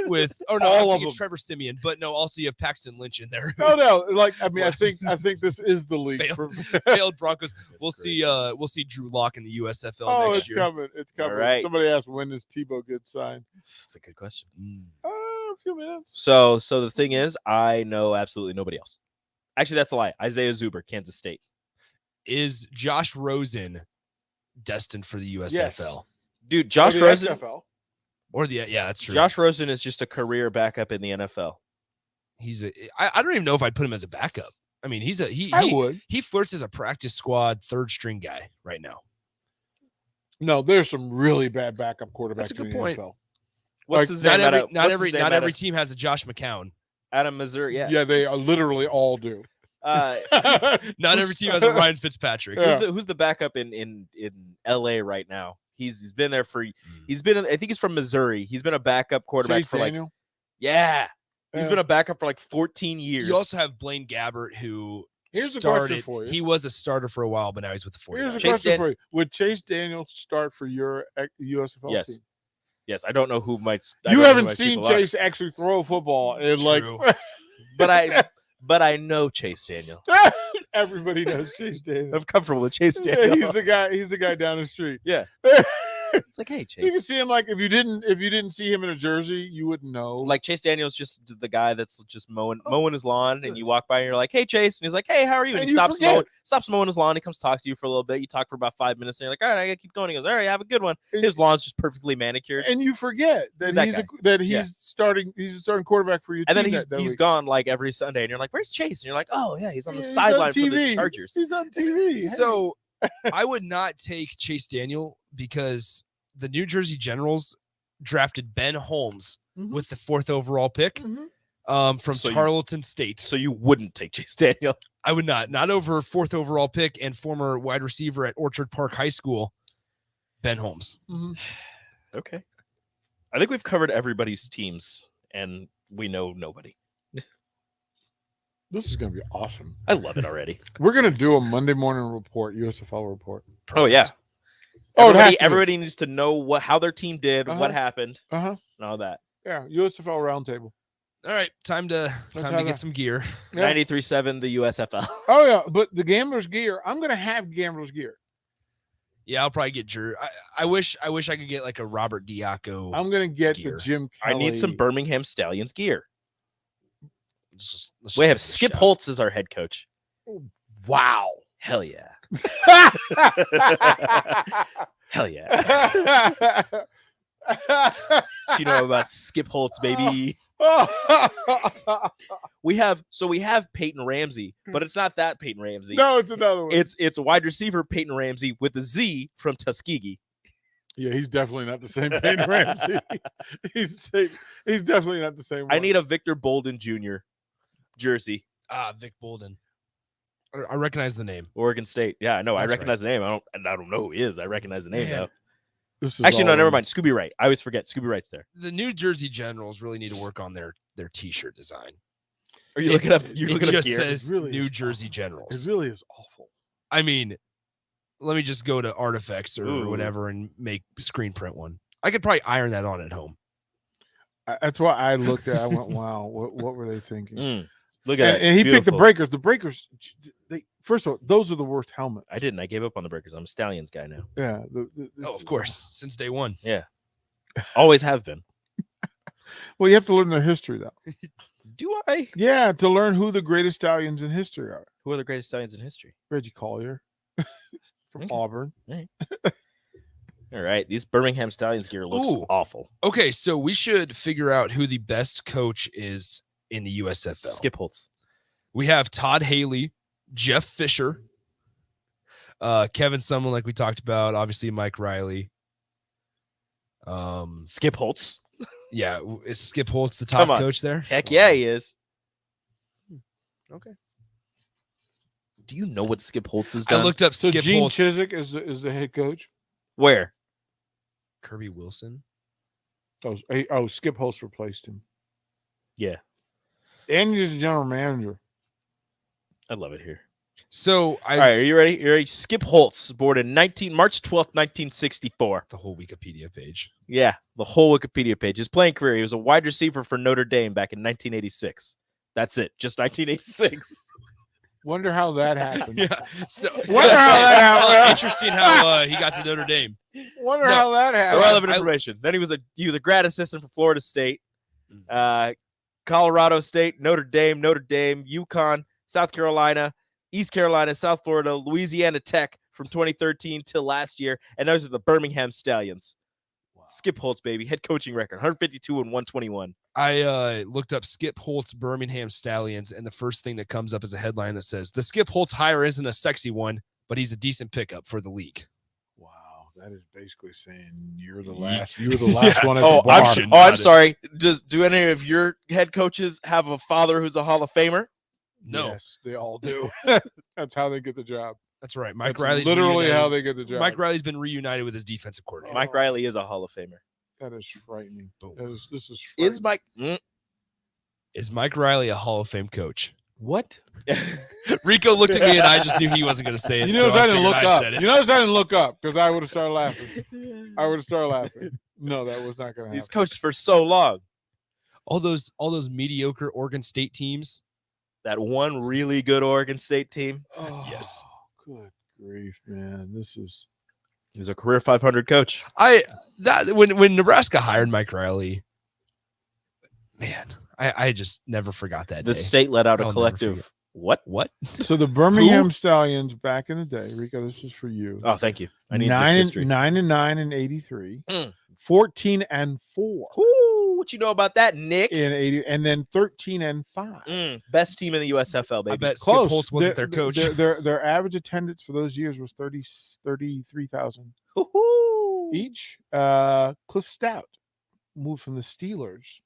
B: all of them?
P: Trevor Siemian, but no, also you have Paxton Lynch in there.
B: No. I think this is the league.
P: Failed Broncos. We'll see Drew Lock in the USFL next year.
B: It's coming.
C: All right.
B: Somebody asked, when does Tebow get signed?
C: That's a good question.
B: A few minutes.
C: So the thing is, I know absolutely nobody else. Actually, that's a lie. Isaiah Zuber, Kansas State.
P: Is Josh Rosen destined for the USFL?
B: Yes.
C: Dude, Josh Rosen.
B: XFL.
P: Or that's true.
C: Josh Rosen is just a career backup in the NFL.
P: I don't even know if I'd put him as a backup. I mean,
B: I would.
P: He flirts as a practice squad third string guy right now.
B: No, there's some really bad backup quarterbacks.
P: That's a good
B: in the
P: point.
B: NFL.
C: What's his name?
P: Not every team has a Josh McCown.
C: Out of Missouri, yeah.
B: Yeah, they literally all do.
P: Not every team has a Ryan Fitzpatrick.
C: Who's the backup in LA right now? He's been there for. He's been. I think he's from Missouri. He's been a backup quarterback
B: Chase
C: for
B: Daniel?
C: He's been a backup for like 14 years.
P: You also have Blaine Gabbert, who
B: Here's a question for you.
P: He was a starter for a while, but now he's with the 49ers.
B: Here's a question for you. Would Chase Daniel start for your USFL
C: Yes.
B: team?
C: Yes, I don't know who might.
B: You haven't seen Chase actually throw a football in
C: but I know Chase Daniel.
B: Everybody knows Chase Daniel.
C: I'm comfortable with Chase Daniel.
B: He's the guy down the street.
C: Yeah. It's like, hey, Chase.
B: You can see him like if you didn't see him in a jersey, you wouldn't know.
C: Like Chase Daniel's just the guy that's just mowing his lawn, and you walk by and you're like, hey, Chase, and he's like, hey, how are you? And he stops mowing his lawn. He comes talk to you for a little bit. You talk for about 5 minutes, and you're like, all right, I gotta keep going. He goes, all right, have a good one. His lawn's just perfectly manicured,
B: and you forget that he's starting quarterback for you.
C: And then he's gone like every Sunday, and you're like, where's Chase? And you're like, oh yeah, he's on the sideline for the Chargers.
B: He's on TV.
P: So I would not take Chase Daniel because the New Jersey Generals drafted Ben Holmes with the 4th overall pick from Tarleton State.
C: So you wouldn't take Chase Daniel?
P: I would not over 4th overall pick and former wide receiver at Orchard Park High School, Ben Holmes.
C: Okay. I think we've covered everybody's teams, and we know nobody.
B: This is going to be awesome.
C: I love it already.
B: We're going to do a Monday morning report, USFL report.
C: Perfect. Oh, yeah. Everybody needs to know how their team did, what happened, and all that.
B: Yeah, USFL roundtable.
P: All right, time to get some gear.
C: 93.7 the USFL.
B: Oh yeah, but the Gamblers gear. I'm gonna have Gamblers gear.
P: Yeah, I'll probably get Drew. I wish I could get like a Robert Diaco.
B: I'm gonna get
P: gear.
B: the Jim Kelly.
C: I need some Birmingham Stallions gear. We have Skip Holtz as our head coach.
B: Wow.
C: Hell yeah. Hell yeah. You know about Skip Holtz, baby. We have Peyton Ramsey, but it's not that Peyton Ramsey.
B: No, it's another one.
C: It's a wide receiver Peyton Ramsey with a Z from Tuskegee.
B: Yeah, he's definitely not the same Peyton Ramsey. he's definitely not the same one.
C: I need a Victor Bolden Jr. jersey.
P: Vic Bolden. I recognize the name.
C: Oregon State. Yeah, I know.
P: That's
C: I recognize the name. I don't know who he is. I recognize the name
P: Man.
C: though.
B: This is
C: Actually, no,
B: all-
C: never mind. Scooby Wright. I always forget. Scooby Wright's there.
P: The New Jersey Generals really need to work on their T-shirt design.
C: Are you looking up? You're
P: It
C: looking up
P: just
C: gear?
P: says
B: It really
P: New
B: is
P: Jersey
B: It
P: Generals.
B: really is awful.
P: I mean, let me just go to Artifacts or
C: Ooh.
P: whatever and make screen print one. I could probably iron that on at home.
B: That's why I looked at. I went, "Wow, what were they thinking?"
C: Look at
B: And,
C: it.
B: and he picked the
C: Beautiful.
B: Breakers. The Breakers. They first of all, those are the worst helmets.
C: I didn't. I gave up on the Breakers. I'm a Stallions guy now.
B: Yeah.
P: Oh, of course, since day one.
C: Yeah, always have been.
B: Well, you have to learn their history, though.
C: Do I?
B: Yeah, to learn who the greatest stallions in history are.
C: Who are the greatest Stallions in history?
B: Reggie Collier from
C: Okay.
B: Auburn.
C: All right, these Birmingham Stallions gear looks
P: Ooh.
C: awful.
P: Okay, so we should figure out who the best coach is in the USFL.
C: Skip Holtz.
P: We have Todd Haley, Jeff Fisher, Kevin Sumlin, like we talked about. Obviously, Mike Riley.
C: Skip Holtz.
P: Yeah, is Skip Holtz the
C: Come
P: top
C: on.
P: coach there?
C: Heck yeah, he is.
P: Okay.
C: Do you know what Skip Holtz has
P: I
C: done?
P: looked up
B: So
P: Skip
B: Gene
P: Holtz.
B: Chiswick is the head coach.
C: Where?
P: Kirby Wilson.
B: Oh, Skip Holtz replaced him.
C: Yeah,
B: And he's the general manager.
C: I love it here.
P: So
C: All right, are you ready? You're ready? Skip Holtz, born in March 12th, 1964.
P: The whole Wikipedia page.
C: Yeah, the whole Wikipedia page. His playing career, he was a wide receiver for Notre Dame back in 1986. That's it, just 1986.
B: Wonder how that happened.
P: Yeah. So
B: Wonder how that happened.
P: Interesting how he got to Notre Dame.
B: Wonder how that
C: So
B: happened.
C: relevant information. Then he was a grad assistant for Florida State, Colorado State, Notre Dame, UConn, South Carolina, East Carolina, South Florida, Louisiana Tech from 2013 till last year, and those are the Birmingham Stallions. Wow. Skip Holtz, baby, head coaching record 152 and 121.
P: I looked up Skip Holtz Birmingham Stallions, and the first thing that comes up is a headline that says the Skip Holtz hire isn't a sexy one, but he's a decent pickup for the league.
B: Wow, that is basically saying you're the last. You're the last one at
C: Oh,
B: the bar.
C: I'm sorry. Do any of your head coaches have a father who's a Hall of Famer?
P: No.
B: Yes, they all do. That's how they get the job.
P: That's right. Mike
B: That's
P: Riley's
B: literally
P: reunited-
B: how they get the job.
P: Mike Riley's been reunited with his defensive coordinator.
C: Mike Riley is a Hall of Famer.
B: That is frightening. This is
C: Is
B: frightening.
P: Is Mike Riley a Hall of Fame coach?
B: What?
P: Rico looked at me and I just knew he wasn't going to say it.
B: You notice
P: so
B: I didn't
P: figured
B: look
P: I
B: up.
P: said it.
B: You notice I didn't look up because I would have started laughing. I would have started laughing. No, that was not going to
C: He's
B: happen.
C: coached for so long.
P: all those mediocre Oregon State teams.
C: That one really good Oregon State team.
B: Oh,
P: Yes.
B: Good grief, man. This is.
C: He's a career 500 coach.
P: When Nebraska hired Mike Riley, man, I just never forgot that
C: The
P: day.
C: state let out a
P: I'll never
C: collective.
P: forget.
C: What?
B: So the Birmingham Stallions back in the day, Rico, this is for you.
C: Oh, thank you. I need
B: nine
C: this history.
B: 9-9 in 83,
C: Mm.
B: 14-4
C: Ooh, what you know about that, Nick?
B: in 80, and then 13-5.
C: Best team in the USFL, baby.
P: I bet
B: Close.
P: Skip Holtz wasn't their coach.
B: Their average attendance for those years was 33,000
C: Woo-hoo.
B: each. Cliff Stout moved from the Steelers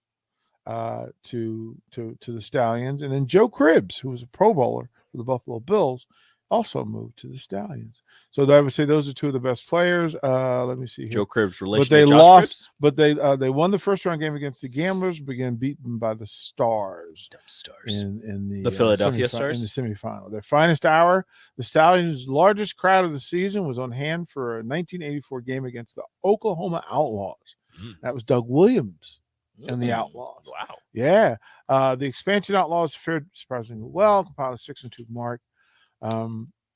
B: to the Stallions, and then Joe Cribbs, who was a Pro Bowler for the Buffalo Bills, also moved to the Stallions. So I would say those are two of the best players. Let me see here.
C: Joe Cribbs, relation
B: But they
C: to Josh
B: lost.
C: Cribbs?
B: But they won the first round game against the Gamblers, began beaten by the Stars.
C: Dumb Stars.
B: In
C: The Philadelphia
B: Stars
C: Stars?
B: in the semifinal. Their finest hour, the Stallions' largest crowd of the season was on hand for a 1984 game against the Oklahoma Outlaws. That was Doug Williams and the Outlaws.
C: Wow.
B: Yeah. The expansion Outlaws fared surprisingly well, compiled a 6-2 mark.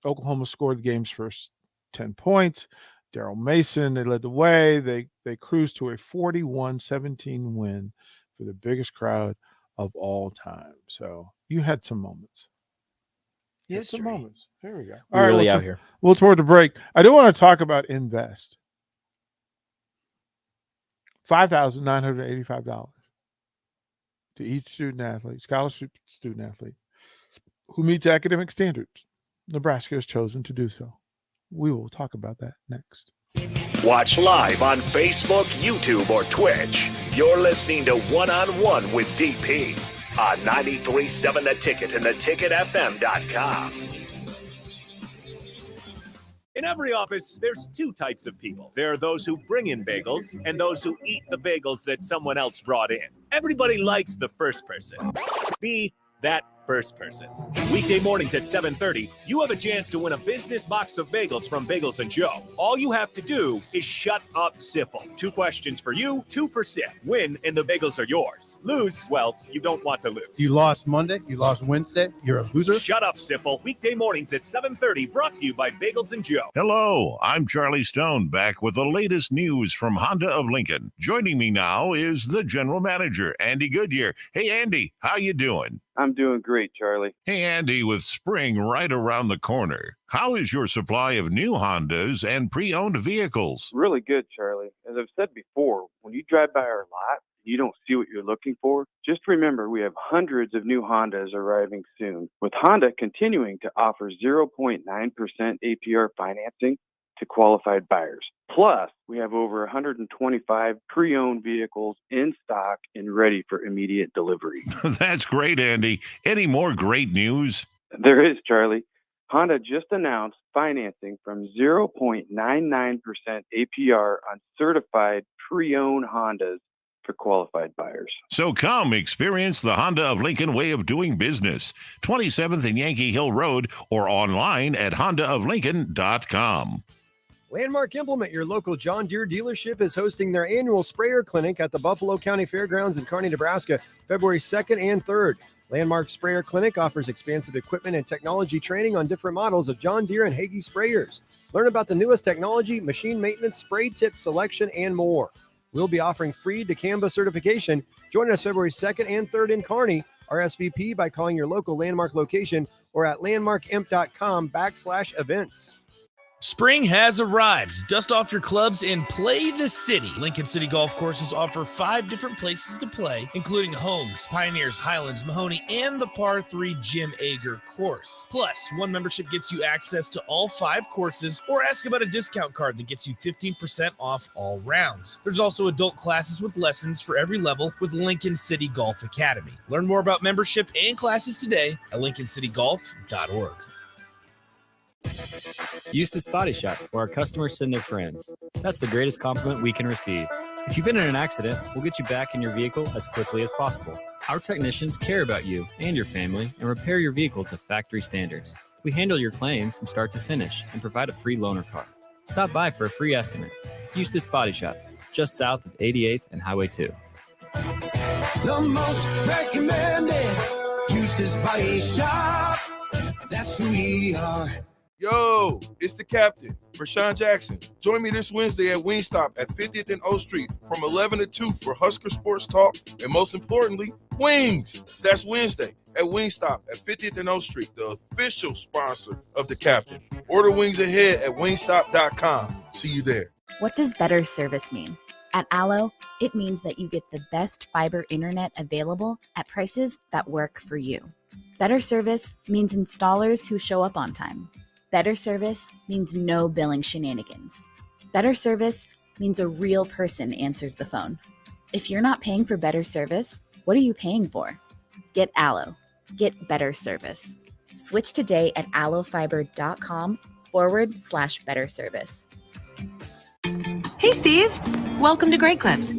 B: Oklahoma scored the game's first 10 points. Daryl Mason, they led the way. They cruised to a 41-17 win for the biggest crowd of all time. So you had some moments. You had some moments. There we go.
C: We're really out here.
B: We'll toward the break. I do want to talk about Invest. $5,985. to each student athlete, scholarship student athlete, who meets academic standards. Nebraska has chosen to do so. We will talk about that next.
A: Watch live on Facebook, YouTube, or Twitch. You're listening to One-on-One with DP on 93.7 The Ticket and theticketfm.com. In every office, there's two types of people. There are those who bring in bagels and those who eat the bagels that someone else brought in. Everybody likes the first person. Be that first person. Weekday mornings at 7:30, you have a chance to win a business box of bagels from Bagels & Joe. All you have to do is shut up, Sipple. 2 questions for you, 2 for Sip. Win, and the bagels are yours. Lose, well, you don't want to lose.
Q: You lost Monday, you lost Wednesday, you're a loser.
A: Shut up, Sipple. Weekday mornings at 7:30, brought to you by Bagels & Joe.
R: Hello, I'm Charlie Stone, back with the latest news from Honda of Lincoln. Joining me now is the general manager, Andy Goodyear. Hey, Andy, how you doing?
S: I'm doing great, Charlie.
R: Hey, Andy, with spring right around the corner, how is your supply of new Hondas and pre-owned vehicles?
S: Really good, Charlie. As I've said before, when you drive by our lot, you don't see what you're looking for, just remember we have hundreds of new Hondas arriving soon, with Honda continuing to offer 0.9% APR financing to qualified buyers. Plus, we have over 125 pre-owned vehicles in stock and ready for immediate delivery.
R: That's great, Andy. Any more great news?
S: There is, Charlie. Honda just announced financing from 0.99% APR on certified pre-owned Hondas for qualified buyers.
R: So come experience the Honda of Lincoln way of doing business. 27th and Yankee Hill Road or online at hondaoflincoln.com.
E: Landmark Implement, your local John Deere dealership, is hosting their annual sprayer clinic at the Buffalo County Fairgrounds in Kearney, Nebraska, February 2nd and 3rd. Landmark Sprayer Clinic offers expansive equipment and technology training on different models of John Deere and Hagie sprayers. Learn about the newest technology, machine maintenance, spray tip selection, and more. We'll be offering free dicamba certification. Join us February 2nd and 3rd in Kearney. RSVP by calling your local Landmark location or at landmarkimp.com/events.
P: Spring has arrived. Dust off your clubs and play the city. Lincoln City Golf Courses offer 5 different places to play, including Holmes, Pioneers, Highlands, Mahoney, and the Par 3 Jim Ager course. Plus, one membership gets you access to all 5 courses, or ask about a discount card that gets you 15% off all rounds. There's also adult classes with lessons for every level with Lincoln City Golf Academy. Learn more about membership and classes today at lincolncitygolf.org.
T: Eustace Body Shop, where our customers send their friends. That's the greatest compliment we can receive. If you've been in an accident, we'll get you back in your vehicle as quickly as possible. Our technicians care about you and your family and repair your vehicle to factory standards. We handle your claim from start to finish and provide a free loaner car. Stop by for a free estimate. Eustace Body Shop, just south of 88th and Highway 2.
U: The most recommended Eustace Body Shop. That's who we are.
V: Yo, it's the captain, Rashawn Jackson. Join me this Wednesday at Wingstop at 50th and O Street from 11 to 2 for Husker Sports Talk and, most importantly, wings. That's Wednesday at Wingstop at 50th and O Street, the official sponsor of the captain. Order wings ahead at wingstop.com. See you there.
K: What does better service mean? At Allo, it means that you get the best fiber internet available at prices that work for you. Better service means installers who show up on time. Better service means no billing shenanigans. Better service means a real person answers the phone. If you're not paying for better service, what are you paying for? Get Allo. Get better service. Switch today at allofiber.com/better service.
W: Hey, Steve. Welcome to Great Clips.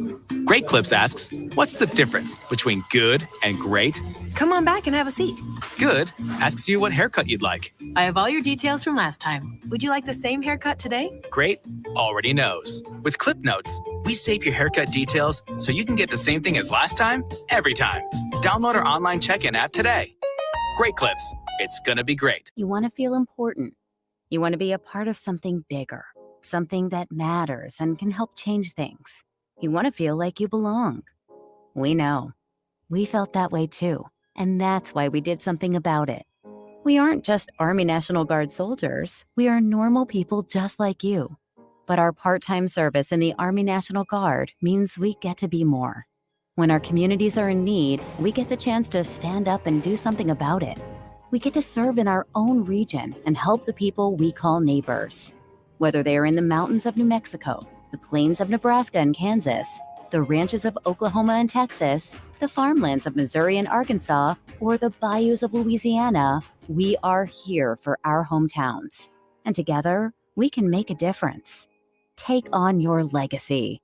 X: Great Clips asks, what's the difference between good and great?
W: Come on back and have a seat.
X: Good asks you what haircut you'd like.
W: I have all your details from last time. Would you like the same haircut today?
X: Great already knows. With Clip Notes, we save your haircut details so you can get the same thing as last time, every time. Download our online check-in app today. Great Clips. It's gonna be great.
Y: You want to feel important. You want to be a part of something bigger, something that matters and can help change things. You want to feel like you belong. We know. We felt that way too, and that's why we did something about it. We aren't just Army National Guard soldiers. We are normal people just like you. But our part-time service in the Army National Guard means we get to be more. When our communities are in need, we get the chance to stand up and do something about it. We get to serve in our own region and help the people we call neighbors. Whether they are in the mountains of New Mexico, the plains of Nebraska and Kansas, the ranches of Oklahoma and Texas, the farmlands of Missouri and Arkansas, or the bayous of Louisiana, we are here for our hometowns. And together, we can make a difference. Take on your legacy.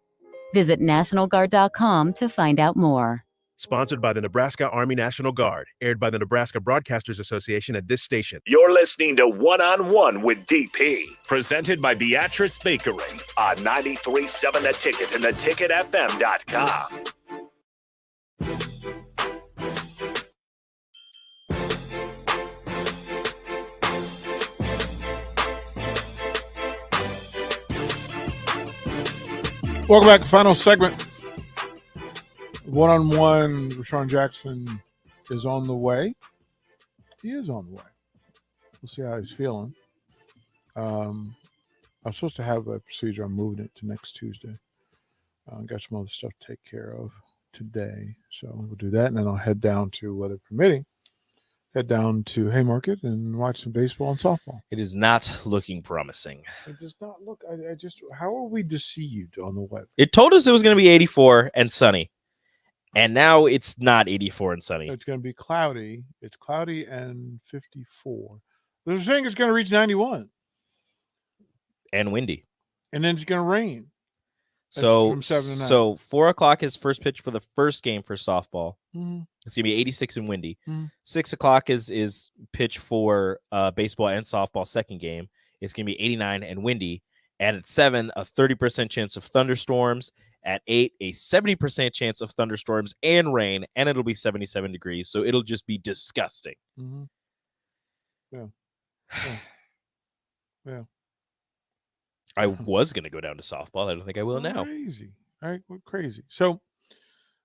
Y: Visit NationalGuard.com to find out more.
D: Sponsored by the Nebraska Army National Guard. Aired by the Nebraska Broadcasters Association at this station.
A: You're listening to One on One with DP, presented by Beatrice Bakery on 93.7 The Ticket and theticketfm.com.
B: Welcome back to the final segment. One-on-one, Rashawn Jackson is on the way. He is on the way. We'll see how he's feeling. I'm supposed to have a procedure. I'm moving it to next Tuesday. Got some other stuff to take care of today. So we'll do that, and then I'll head down to, weather permitting, head down to Haymarket and watch some baseball and softball.
C: It is not looking promising.
B: It does not look. I just. How are we deceived on the web?
C: It told us it was going to be 84 and sunny, and now it's not 84 and sunny.
B: It's going to be cloudy. It's cloudy and 54. They're saying it's going to reach 91
C: and windy,
B: and then it's going to rain.
C: So,
B: from 7 to 9.
C: so 4 o'clock is first pitch for the first game for softball.
B: Mhm.
C: It's gonna be 86 and windy.
B: Mhm.
C: 6 o'clock is pitch for baseball and softball second game. It's gonna be 89 and windy. And at 7, a 30% chance of thunderstorms. At 8, a 70% chance of thunderstorms and rain, and it'll be 77 degrees. So it'll just be disgusting.
B: Mm-hmm. Yeah. Yeah.
C: I was gonna go down to softball. I don't think I will now.
B: Crazy. All right, we're crazy. So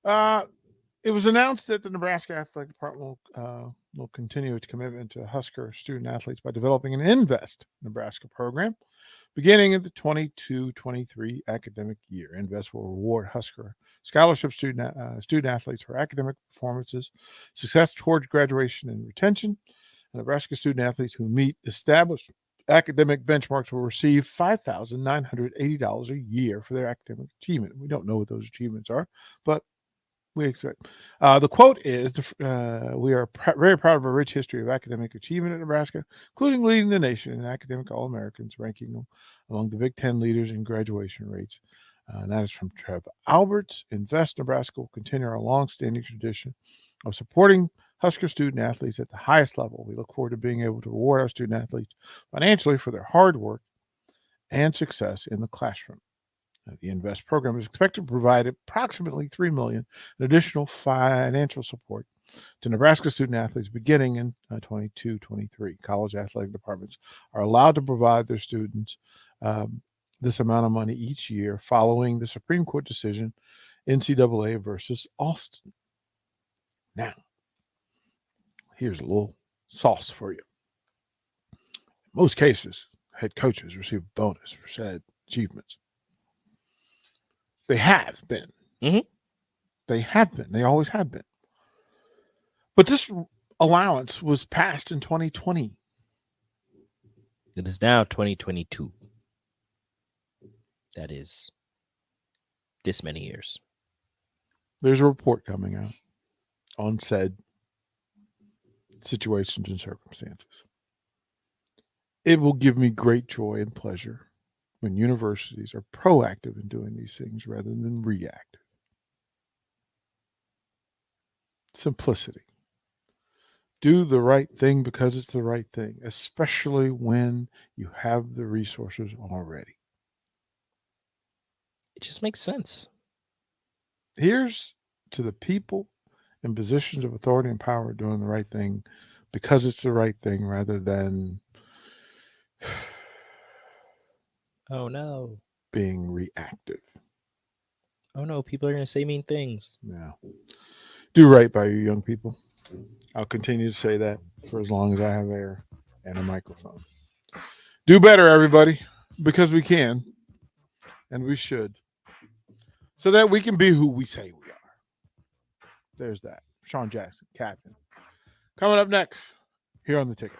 B: it was announced that the Nebraska Athletic Department will continue its commitment to Husker student athletes by developing an Invest Nebraska program beginning in the 22-23 academic year. Invest will reward Husker scholarship student athletes for academic performances, success towards graduation and retention. And Nebraska student athletes who meet established academic benchmarks will receive $5,980 a year for their academic achievement. We don't know what those achievements are, but we expect. The quote is, we are very proud of our rich history of academic achievement at Nebraska, including leading the nation in academic All-Americans, ranking them among the Big Ten leaders in graduation rates. And that is from Trev Alberts. Invest Nebraska will continue our long-standing tradition of supporting Husker student athletes at the highest level. We look forward to being able to reward our student athletes financially for their hard work and success in the classroom. The Invest program is expected to provide approximately $3 million in additional financial support to Nebraska student athletes beginning in 22-23. College athletic departments are allowed to provide their students this amount of money each year following the Supreme Court decision, NCAA versus Austin. Now, here's a little sauce for you. In most cases, head coaches receive a bonus for said achievements. They have been.
C: Mm-hmm.
B: They have been. They always have been. But this allowance was passed in 2020.
C: It is now 2022. That is this many years.
B: There's a report coming out on said situations and circumstances. It will give me great joy and pleasure when universities are proactive in doing these things rather than reactive. Simplicity. Do the right thing because it's the right thing, especially when you have the resources already.
C: It just makes sense.
B: Here's to the people in positions of authority and power doing the right thing because it's the right thing rather than
C: oh no,
B: being reactive.
C: Oh no, people are going to say mean things.
B: Yeah. Do right by you young people. I'll continue to say that for as long as I have air and a microphone. Do better, everybody, because we can and we should, so that we can be who we say we are. there's that. Sean Jackson, captain. Coming up next here on the ticket.